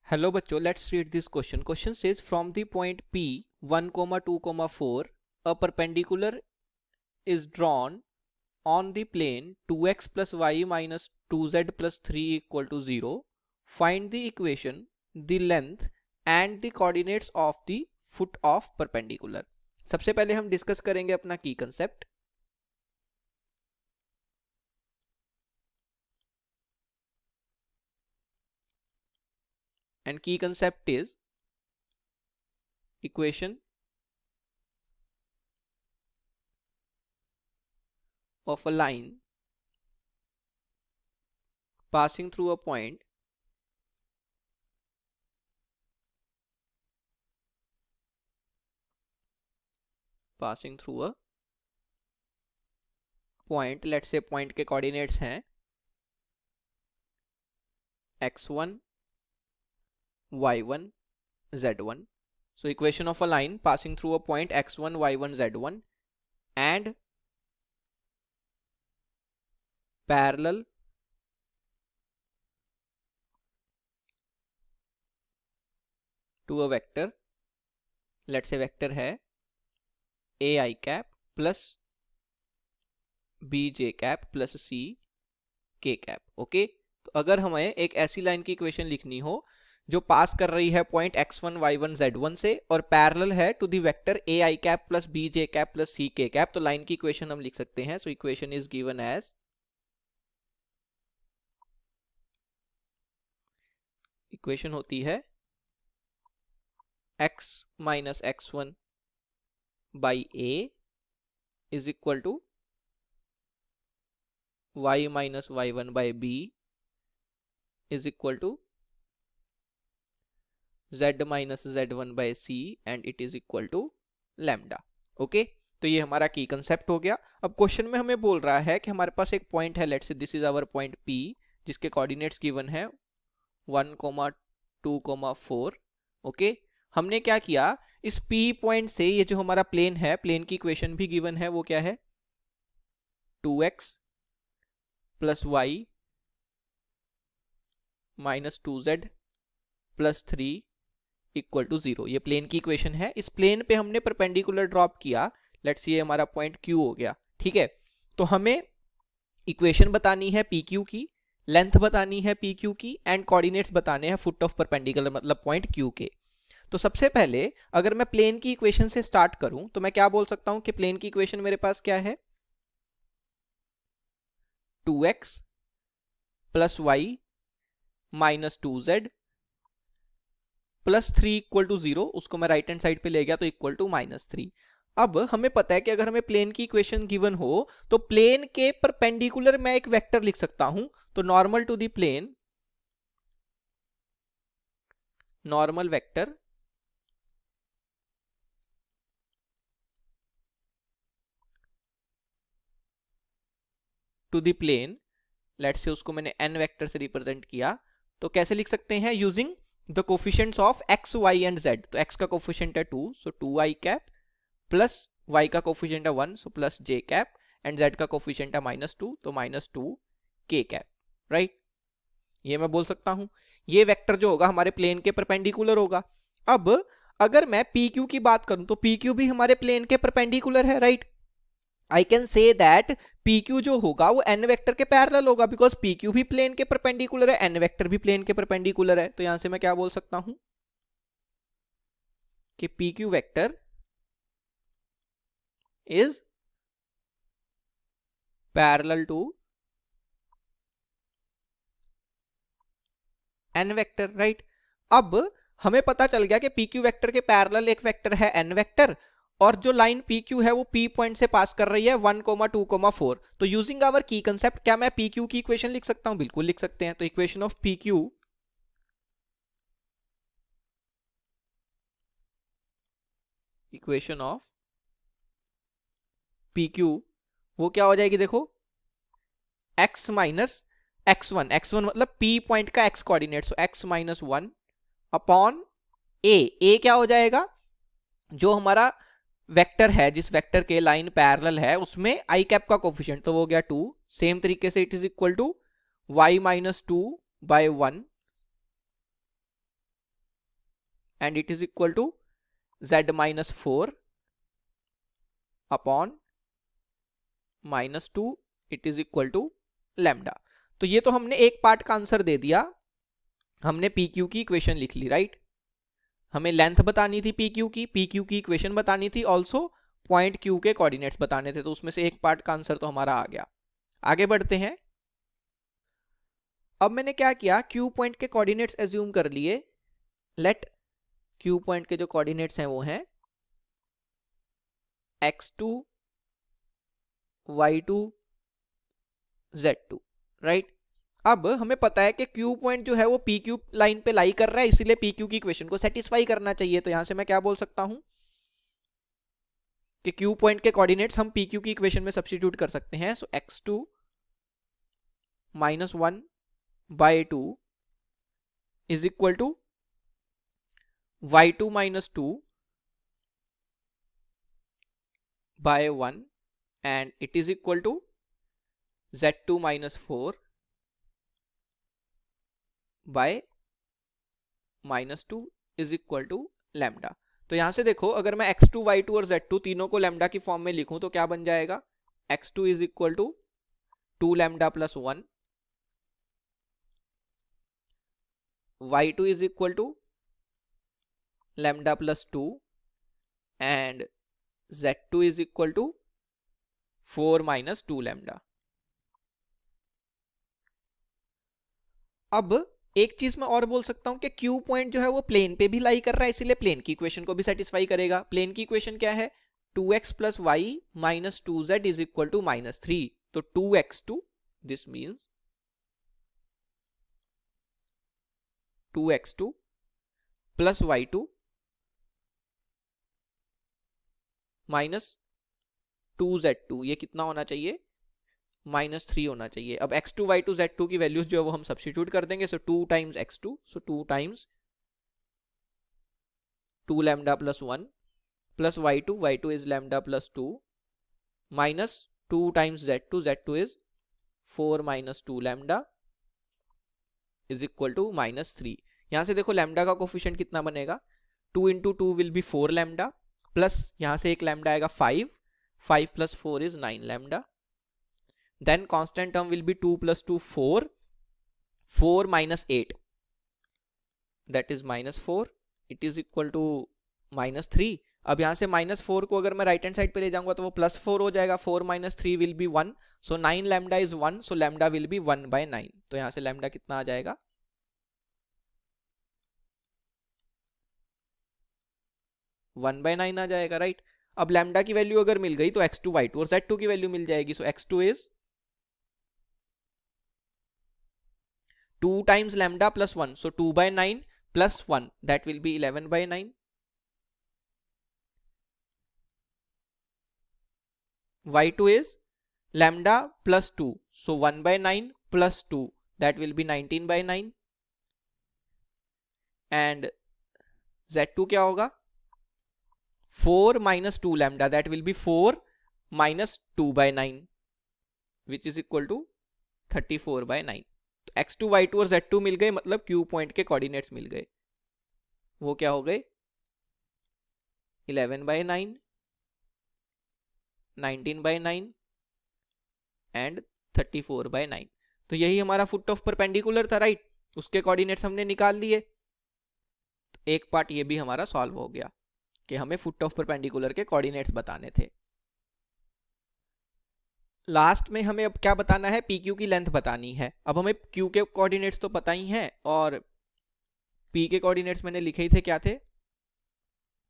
Hello बच्चों, let's read this question. Question says from the point P 1, 2, 4 a perpendicular is drawn on the plane 2x plus y minus 2z plus 3 equal to 0. Find the equation, the length and the coordinates of the foot of perpendicular. सबसे पहले हम discuss करेंगे अपना की concept. And key concept is equation of a line passing through a point let's say point के coordinates हैं x1 y1 z1. So equation of a line passing through a point x1 y1 z1 and parallel to a vector, let's say vector है a I cap plus b j cap plus c k cap. Okay, तो अगर हमें एक ऐसी line की equation लिखनी हो जो पास कर रही है पॉइंट x1 y1 z1 से और पैरेलल है to the vector a I cap plus b j cap plus c k cap, तो लाइन की इक्वेशन हम लिख सकते हैं. So equation is given as equation होती है x minus x1 by a is equal to y minus y1 by b is equal to z minus z1 by c and it is equal to lambda. Okay, तो ये हमारा की concept हो गया. अब question में हमें बोल रहा है कि हमारे पास एक पॉइंट है, let's say this is our point P जिसके कोऑर्डिनेट्स गिवन है 1, 2, 4. ओके, हमने क्या किया, इस P पॉइंट से ये जो हमारा प्लेन है, प्लेन की इक्वेशन भी गिवन है, वो क्या है 2x plus Y minus 2z plus 3 equal to 0. ये प्लेन की इक्वेशन है. इस प्लेन पे हमने परपेंडिकुलर ड्रॉप किया, लेट्स ये हमारा पॉइंट Q हो गया. ठीक है, तो हमें इक्वेशन बतानी है PQ की, लेंथ बतानी है PQ की एंड कोऑर्डिनेट्स बताने हैं फुट ऑफ परपेंडिकुलर मतलब पॉइंट Q के. तो सबसे पहले अगर मैं प्लेन की इक्वेशन से स्टार्ट करूं तो मैं क्या बोल सकता हूं कि प्लेन की इक्वेशन मेरे पास क्या है 2x plus Y minus 2z plus 3 equal to 0. उसको मैं राइट हैंड साइड पे ले गया तो इक्वल टू -3. अब हमें पता है कि अगर हमें प्लेन की इक्वेशन गिवन हो तो प्लेन के परपेंडिकुलर मैं एक वेक्टर लिख सकता हूं. तो normal to the plane, normal vector to the plane, let's say उसको मैंने n वेक्टर से रिप्रेजेंट किया. तो कैसे लिख सकते हैं, using the coefficients of x y and z. तो x का कोफिशिएंट है 2, सो 2i कैप प्लस y का कोफिशिएंट है 1, so plus j cap and z का कोफिशिएंट है -2, तो -2 k कैप. राइट, ये मैं बोल सकता हूं. ये वेक्टर जो होगा हमारे प्लेन के परपेंडिकुलर होगा. अब अगर मैं PQ की बात करूं तो PQ भी हमारे प्लेन के परपेंडिकुलर है. Right, I can say that PQ जो होगा वो n वेक्टर के पैरेलल होगा बिकॉज PQ भी प्लेन के परपेंडिकुलर है, n वेक्टर भी प्लेन के परपेंडिकुलर है. तो यहां से मैं क्या बोल सकता हूं कि PQ vector is parallel to n vector. Right, अब हमें पता चल गया कि PQ वेक्टर के पैरेलल एक वेक्टर है n वेक्टर और जो लाइन PQ है वो P पॉइंट से पास कर रही है 1, 2, 4. तो यूजिंग आवर की कंसेप्ट क्या मैं PQ की इक्वेशन लिख सकता हूं? बिल्कुल लिख सकते हैं. तो equation of PQ equation of PQ वो क्या हो जाएगी, देखो x माइनस x1, x1 मतलब P पॉइंट का x coordinate, so x minus 1 upon a क्या हो जाएगा, जो हमारा वेक्टर है जिस वेक्टर के लाइन पैरेलल है उसमें आई कैप का कोफिशिएंट, तो वो हो गया 2. सेम तरीके से it is equal to y minus 2 by 1 and it is equal to z minus 4 upon minus 2 it is equal to lambda. तो ये तो हमने एक पार्ट का आंसर दे दिया, हमने पी क्यू की इक्वेशन लिख ली, राइट। हमें लेंथ बतानी थी पी क्यू की इक्वेशन बतानी थी, ऑल्सो पॉइंट क्यू के कोऑर्डिनेट्स बताने थे, तो उसमें से एक पार्ट का आंसर तो हमारा आ गया। आगे बढ़ते हैं। अब मैंने क्या किया, क्यू पॉइंट के कोऑर्डिनेट्स एज्यूम कर लिए। लेट क्यू पॉइंट के जो कोऑर्डिनेट्स हैं वो हैं x2 y2 z2, राइट। अब हमें पता है कि क्यू पॉइंट जो है वो पी क्यू लाइन पे लाई कर रहा है, इसीलिए पी क्यू की इक्वेशन को सेटिस्फाई करना चाहिए। तो यहां से मैं क्या बोल सकता हूं कि क्यू पॉइंट के कोऑर्डिनेट्स हम पी क्यू की इक्वेशन में सब्स्टिट्यूट कर सकते हैं। So x2 minus 1 by 2 is equal to y2 minus 2 by 1 and it is equal to z2 minus 4 by minus 2 is equal to lambda. तो यहां से देखो, अगर मैं x2 y2 और z2 तीनों को लैम्डा की फॉर्म में लिखूं तो क्या बन जाएगा, x2 is equal to 2 lambda plus 1, y2 is equal to lambda plus 2 and z2 is equal to 4 minus 2 lambda. अब एक चीज मैं और बोल सकता हूं कि क्यू पॉइंट जो है वो प्लेन पे भी लाई कर रहा है, इसीलिए प्लेन की इक्वेशन को भी सेटिस्फाई करेगा। प्लेन की इक्वेशन क्या है, 2x plus Y minus 2z is equal to minus 3। तो 2x2, this means 2x2 plus y2 minus 2z2, ये कितना होना चाहिए, माइनस 3 होना चाहिए। अब x2 y2 z2 की वैल्यूज जो है वो हम सब्स्टिट्यूट कर देंगे। So 2 times x2, so 2 times 2 lambda plus 1 plus y2 is lambda plus 2 minus 2 times z2 is 4 minus 2 lambda is equal to minus 3। यहां से देखो लैम्डा का कोफिशिएंट कितना बनेगा, 2 into 2 will be 4 lambda plus यहां से एक लैम्डा आएगा 5, 5 plus 4 is 9 lambda. Then constant term will be 2 plus 2 4, 4 minus 8 that is minus 4, it is equal to minus 3। अब यहां से माइनस 4 को अगर मैं राइट हैंड साइड पे ले जाऊंगा तो वो प्लस 4 हो जाएगा, 4 minus 3 will be 1, so 9 lambda is 1, so lambda will be 1 by 9। तो यहां से लैम्डा कितना आ जाएगा, 1 बाय 9 आ जाएगा, राइट। अब लैम्डा की वैल्यू अगर मिल गई तो x2 y2 और z2 की वैल्यू मिल जाएगी। सो x2 is 2 times lambda plus 1, so 2 by 9 plus 1, that will be 11 by 9, y2 is lambda plus 2, so 1 by 9 plus 2, that will be 19 by 9 and z2 क्या होगा, 4 minus 2 lambda, that will be 4 minus 2 by 9 which is equal to 34 by 9। तो x2 y2 और z2 मिल गए, मतलब Q point के coordinates मिल गए। वो क्या हो गए, 11 by 9, 19 by 9 एंड 34 by 9। तो यही हमारा फुट ऑफ परपेंडिकुलर था, राइट। उसके कोऑर्डिनेट्स हमने निकाल लिए। तो एक पार्ट ये भी हमारा सॉल्व हो गया कि हमें फुट ऑफ परपेंडिकुलर के कोऑर्डिनेट्स बताने थे। लास्ट में हमें अब क्या बताना है, पी क्यू की लेंथ बतानी है। अब हमें क्यू के कोऑर्डिनेट्स तो पता ही हैं और पी के कोऑर्डिनेट्स मैंने लिखे ही थे, क्या थे,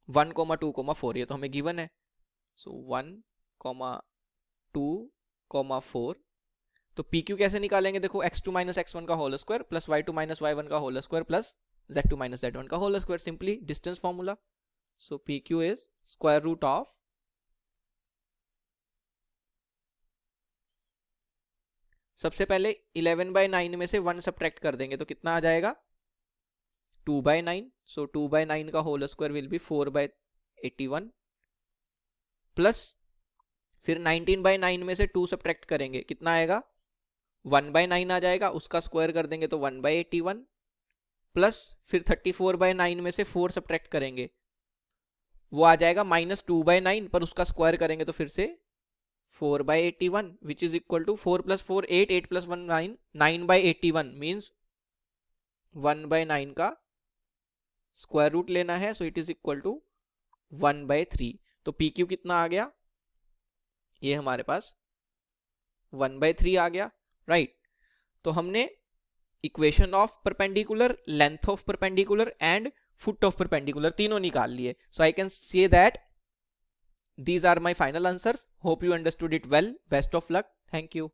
1, 2, 4, ये तो हमें गिवन है। सो 1, 2, 4। तो पी क्यू कैसे निकालेंगे, देखो x2 माइनस x1 का whole square plus y2 minus y1 का whole square plus z2 minus z1 का whole square, simply distance formula. So P Q is square root of सबसे पहले 11 बाय 9 में से 1 सब्ट्रैक्ट कर देंगे तो कितना आ जाएगा, 2 बाय 9। सो 2 बाय 9 का whole square will be 4 by 81 plus फिर 19 बाय 9 में से 2 सब्ट्रैक्ट करेंगे, कितना आएगा, 1 बाय 9 आ जाएगा, उसका स्क्वायर कर देंगे तो 1 बाय 81 प्लस फिर 34/9 में से 4 सब्ट्रैक्ट करेंगे, वो आ जाएगा -2/9, पर उसका स्क्वायर करेंगे तो फिर से 4/81 which is equal to 4 + 4 8, 8 + 1 9, 9/81 means 1/9 का स्क्वायर रूट लेना है, so it is equal to 1/3। तो PQ कितना आ गया, ये हमारे पास 1/3 आ गया, राइट। तो हमने equation of perpendicular, length of perpendicular and foot of perpendicular तीनों निकाल लिए। So I can say that these are my final answers. Hope you understood it well. Best of luck. Thank you.